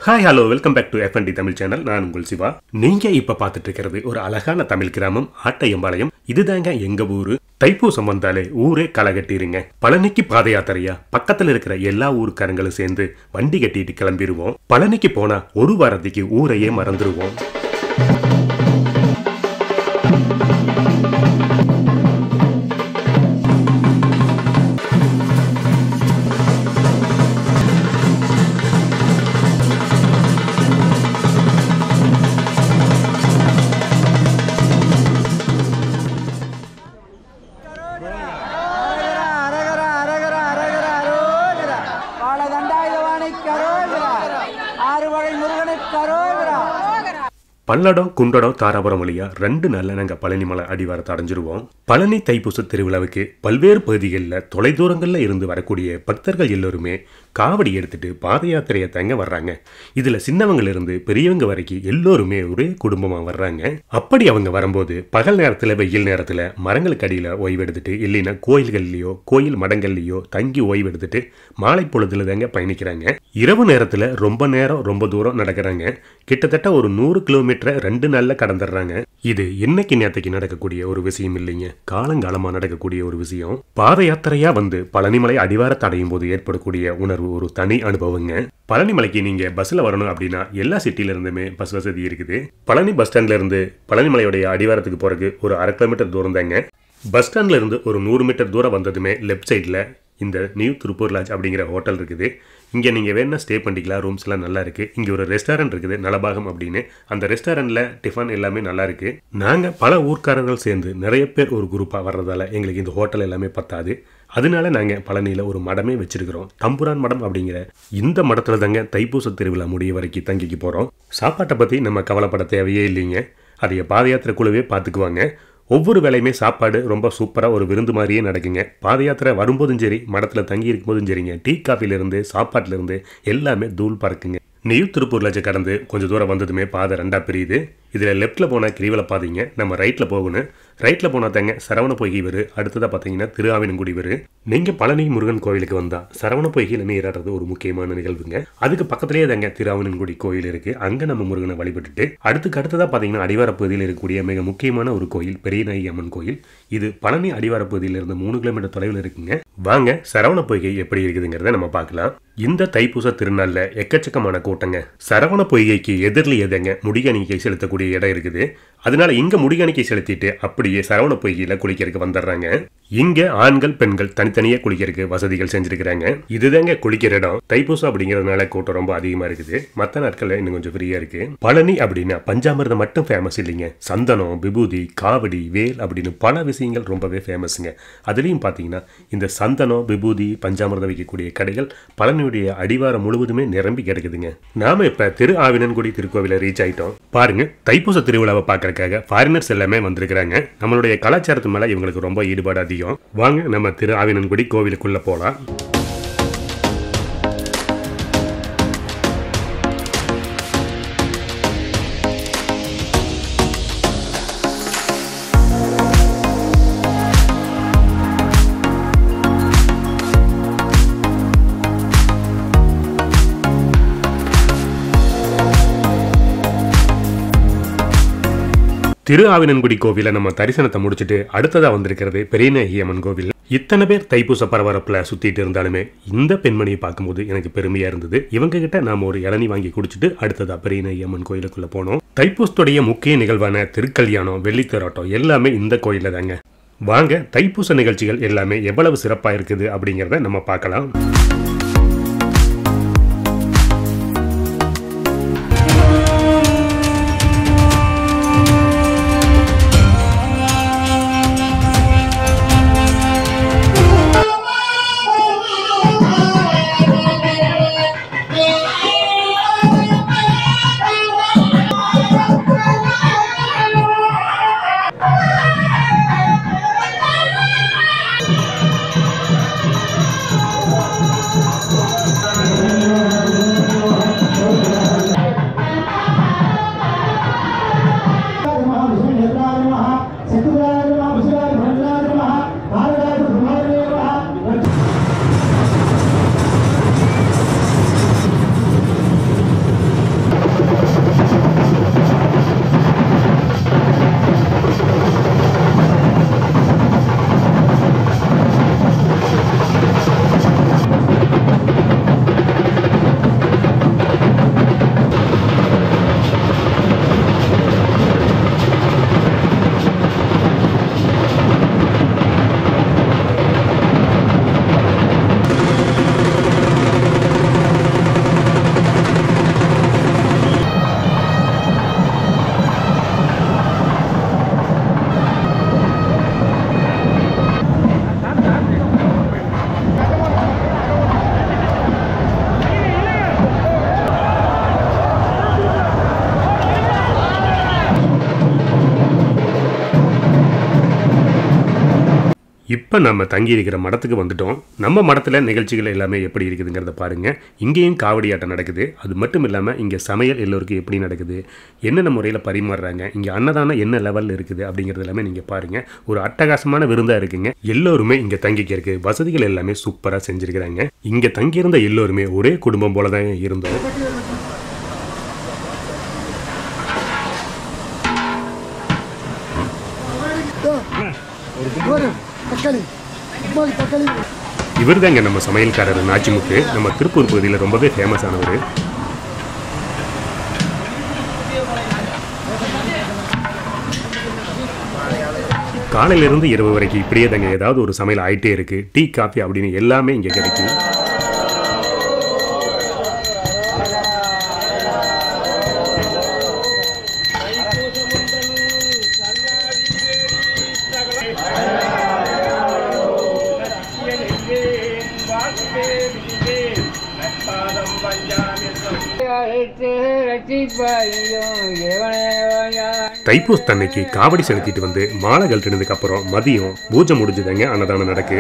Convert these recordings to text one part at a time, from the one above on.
Hi hello welcome back to FND Tamil channel. நான் உங்கள் சிவா. நீங்க இப்ப பார்த்துட்டு இருக்கிறது ஒரு அழகான தமிழ் கிராமம் ஆட்டையம்பாளையம். இதுதாங்க எங்க ஊரு. தைப்பூசம் வந்தாலே ஊரே களை கட்டிருங்க. பழனிக்கு பாத யாத்திரையா பக்கத்துல இருக்கிற எல்லா ஊருக்காரங்களும் சேர்ந்து வண்டி கட்டிட்டு கிளம்பிடுவோம். பழனிக்கு போனா ஒரு வாரத்துக்கு ஊரையே மறந்துடுவோம். பல்லடம் குண்டடம் தாராபுரம் வழியா 2 நாள்ல நாங்க பழனிமலை அடிவாரத்தை அடைஞ்சிருவோம். பழனி தைப்பூச திருவிழாவுக்கு பல்வேறு பகுதிகளில் தொலைதூரங்கள்ல இருந்து வரக்கூடிய பக்தர்கள் எல்லோருமே காவடி எடுத்துட்டு பாத யாத்திரையை தங்க வர்றாங்க. இதுல சின்னவங்க இருந்து பெரியவங்க வரைக்கும் எல்லோருமே ஒரே குடும்பமா வர்றாங்க. அப்படி அவங்க வரும்போது பகல் நேரத்துல வெயில் நேரத்துல மரங்களுக்கு அடியில ஓய்வு எடுத்துட்டு இல்லைன்னா கோயில்கள்லயோ கோயில் மடங்கள்லயோ தங்கி ஓய்வு எடுத்துட்டு மாலை பொழுதுல தாங்க பயணிக்கிறாங்க. இரவு நேரத்துல ரொம்ப நேரம் ரொம்ப தூரம் நடக்கிறாங்க. கிட்டத்தட்ட ஒரு 100 கிலோமீட்டர் 2 நாள்ல கடந்துடுறாங்க. இது இன்னைக்கு நேரத்துக்கு நடக்கக்கூடிய ஒரு விஷயம் இல்லைங்க, காலங்காலமா நடக்கக்கூடிய ஒரு விஷயம். பாத யாத்திரையா வந்து பழனிமலை அடிவாரத்தை அடையும் போது ஏற்படக்கூடிய உணர்வு ஒரு தனி அனுபவங்க. பழனிமலைக்கு நீங்க பஸ்ல வரணும் அப்படின்னா எல்லா சிட்டில இருந்துமே பஸ் வசதி இருக்குது. பழனி பஸ் ஸ்டாண்ட்ல இருந்து பழனிமலையுடைய அடிவாரத்துக்கு போறதுக்கு ஒரு 1/2 கிலோமீட்டர் தூரம் தாங்க. பஸ் ஸ்டாண்ட்ல இருந்து ஒரு 100 மீட்டர் தூரம் வந்ததுமே லெஃப்ட் சைட்ல இந்த நியூ திருப்பூர் லாட்ஜ் அப்படிங்கிற ஹோட்டல் இருக்குது. இங்கே நீங்கள் வேணா ஸ்டே பண்ணிக்கலாம். ரூம்ஸ் எல்லாம் நல்லா இருக்கு. இங்கே ஒரு ரெஸ்டாரண்ட் இருக்குது நலபாகம் அப்படின்னு. அந்த ரெஸ்டாரண்ட்ல டிஃபன் எல்லாமே நல்லா இருக்கு. நாங்கள் பல ஊர்க்காரர்கள் சேர்ந்து நிறைய பேர் ஒரு குரூப்பாக வர்றதால எங்களுக்கு இந்த ஹோட்டல் எல்லாமே பத்தாது. அதனால நாங்கள் பழனியில் ஒரு மடமே வச்சிருக்கிறோம். தம்புரான் மடம் அப்படிங்கிற இந்த மடத்துல தாங்க தைப்பூச திருவிழா முடிய வரைக்கும் தங்கிக்கு போகிறோம். சாப்பாட்டை பற்றி நம்ம கவலைப்பட தேவையே இல்லைங்க. அதைய பாத யாத்திரை குழுவே பார்த்துக்குவாங்க. ஒவ்வொரு வேலையுமே சாப்பாடு ரொம்ப சூப்பராக ஒரு விருந்து மாதிரியே நடக்குங்க. பாத யாத்திரை வரும்போதும் சரி, மடத்தில் தங்கி இருக்கும்போதும் சரிங்க, டீ காஃபிலேருந்து சாப்பாட்டிலேருந்து எல்லாமே தூள் பறக்குங்க. நியூ திருப்பூர் லாட்ஜை கடந்து கொஞ்சம் தூரம் வந்ததுமே பாதை 2ஆக பிரியுது. இதில் லெஃப்ட்டில் போனால் கிரிவல பாதைங்க, நம்ம ரைட்டில் போகணும். ரைட்டில் போனால் தாங்க சரவண பொய்கை வரும். அடுத்ததாக பார்த்தீங்கன்னா திருஆவினங்குடி வரும். நீங்கள் பழனி முருகன் கோவிலுக்கு வந்தால் சரவண பொய்கையில் நீராடுறது ஒரு முக்கியமான நிகழ்வுங்க. அதுக்கு பக்கத்துலேயே தாங்க திருஆவினங்குடி கோயில் இருக்குது. அங்கே நம்ம முருகனை வழிபட்டுட்டு அடுத்ததாக பார்த்தீங்கன்னா அடிவார பகுதியில் இருக்கக்கூடிய மிக முக்கியமான ஒரு கோயில் பெரியநாயகி அம்மன் கோயில். இது பழனி அடிவார பகுதியிலிருந்து 3 கிலோமீட்டர் தொலைவில் இருக்குங்க. வாங்க சரவண பொய்கை எப்படி இருக்குதுங்கிறத நம்ம பார்க்கலாம். இந்த தைப்பூச திருநாளில் எக்கச்சக்கமான கூட்டங்க. சரவண பொய்கைக்கு எதிரிலேயே தாங்க முடிகாணிக்கை செலுத்தக்கூடிய இடம் இருக்குது. அதனால இங்க முடிகாணிக்கை செலுத்திட்டு அப்படியே சரவண பொய்கையில குளிக்கிறதுக்கு வந்துடுறாங்க. இங்க ஆண்கள் பெண்கள் தனித்தனியே குளிக்கிறதுக்கு வசதிகள் செஞ்சிருக்கிறாங்க. இதுதாங்க குளிக்கிற இடம். தைப்பூசம் அப்படிங்கிறதுனால கூட்டம் ரொம்ப அதிகமா இருக்குது. மற்ற நாட்கள்ல இன்னும் கொஞ்சம் ஃப்ரீயா இருக்கு. பழனி அப்படின்னா பஞ்சாமிர்தம் மட்டும் ஃபேமஸ் இல்லைங்க. சந்தனம், விபூதி, காவடி, வேல் அப்படின்னு பல விஷயங்கள் ரொம்பவே ஃபேமஸுங்க. அதுலயும் பாத்தீங்கன்னா இந்த சந்தனம், விபூதி, பஞ்சாமிர்தம் வைக்கக்கூடிய கடைகள் பழனியுடைய அடிவாரம் முழுவதுமே நிரம்பி கிடக்குதுங்க. நாம இப்ப திரு ஆவினன்குடி திருக்கோவில ரீச் ஆயிட்டோம். பாருங்க, தைப்பூச திருவிழாவை பார்க்கறதுக்காக ஃபாரினர்ஸ் எல்லாமே வந்திருக்கிறாங்க. நம்மளுடைய கலாச்சாரத்து மேல இவங்களுக்கு ரொம்ப ஈடுபாடு அதிகம். வாங்க நம்ம திரு ஆவினன்குடி கோவிலுக்குள்ள போலாம். திரு ஆவினன்குடி கோவில நம்ம தரிசனத்தை முடிச்சுட்டு அடுத்ததா வந்திருக்கிறது பெரியநாயகி அம்மன் கோவில். இத்தனை பேர் தைப்பூச பரபரப்புல சுத்திட்டு இருந்தாலுமே இந்த பெண்மணியை பார்க்கும்போது எனக்கு பெருமையா இருந்தது. இவங்க கிட்ட நாம ஒரு இளநீ வாங்கி குடிச்சிட்டு அடுத்ததா பெரியநாயகி அம்மன் கோயிலுக்குள்ள போனோம். தைப்பூசத்துடைய முக்கிய நிகழ்வான திருக்கல்யாணம், வெள்ளித்தேரோட்டம் எல்லாமே இந்த கோயில்ல தாங்க. வாங்க தைப்பூச நிகழ்ச்சிகள் எல்லாமே எவ்வளவு சிறப்பா இருக்குது அப்படிங்கிறத நம்ம பார்க்கலாம். இப்போ நம்ம தங்கி இருக்கிற மடத்துக்கு வந்துட்டோம். நம்ம மடத்தில் நிகழ்ச்சிகள் எல்லாமே எப்படி இருக்குதுங்கிறத பாருங்கள். இங்கேயும் காவடி ஆட்டம் நடக்குது. அது மட்டும் இல்லாமல் இங்கே சமையல் எல்லோருக்கும் எப்படி நடக்குது, என்னென்ன முறையில் பரிமாறுறாங்க, இங்கே அன்னதானம் என்ன லெவலில் இருக்குது அப்படிங்கிறது எல்லாமே நீங்கள் பாருங்கள். ஒரு அட்டகாசமான விருந்தாக இருக்குங்க. எல்லோருமே இங்கே தங்கிக்கிறதுக்கு வசதிகள் எல்லாமே சூப்பராக செஞ்சுருக்கிறாங்க. இங்கே தங்கியிருந்த எல்லோருமே ஒரே குடும்பம் போல தான் இருந்தோம். இவர் தாங்க நம்ம சமையல்காரர் நாச்சிமுத்து. நம்ம திருப்பூர் பகுதியில் ரொம்பவே ஃபேமஸ் ஆனவர். காலையிலிருந்து இரவு வரைக்கும் இப்படியே தாங்க ஏதாவது ஒரு சமையல் ஆகிட்டே இருக்கு. டீ காஃபி அப்படின்னு எல்லாமே இங்கே கிடைக்கும். தைப்பூசத்தன்னைக்கு காவடி செலுத்திட்டு வந்து மாலை கழட்டினதுக்கு அப்புறம் மதியம் பூஜை முடிஞ்சுதாங்க அன்னதானம் நடக்கு.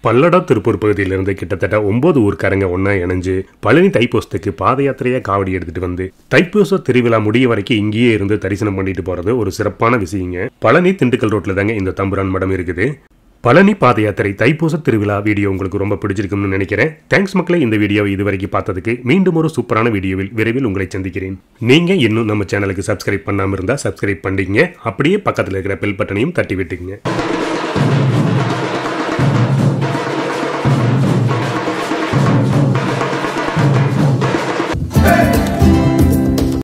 பல்லடம் திருப்பூர் பகுதியிலிருந்து கிட்டத்தட்ட 9 ஊர்க்காரங்க ஒன்னா இணைஞ்சு பழனி தைப்பூசத்துக்கு பாத யாத்திரையா காவடி எடுத்துட்டு வந்து தைப்பூச திருவிழா முடிய வரைக்கும் இங்கேயே இருந்து தரிசனம் பண்ணிட்டு போறது ஒரு சிறப்பான விஷயங்க. பழனி திண்டுக்கல் ரோட்ல தாங்க இந்த தம்புரான் மடம் இருக்குது. பழனி பாத யாத்திரை தைப்பூச திருவிழா வீடியோ உங்களுக்கு ரொம்ப பிடிச்சிருக்கும்னு நினைக்கிறேன். தேங்க்ஸ் மக்களே, இந்த வீடியோவை இதுவரைக்கும் பார்த்ததுக்கு. மீண்டும் ஒரு சூப்பரான வீடியோவில் விரைவில் உங்களை சந்திக்கிறேன். நீங்க இன்னும் நம்ம சேனலுக்கு சப்ஸ்கிரைப் பண்ணாம இருந்தா சப்ஸ்கிரைப் பண்ணிங்க. அப்படியே பக்கத்தில் இருக்கிற பெல் பட்டனையும் தட்டி விட்டுங்க.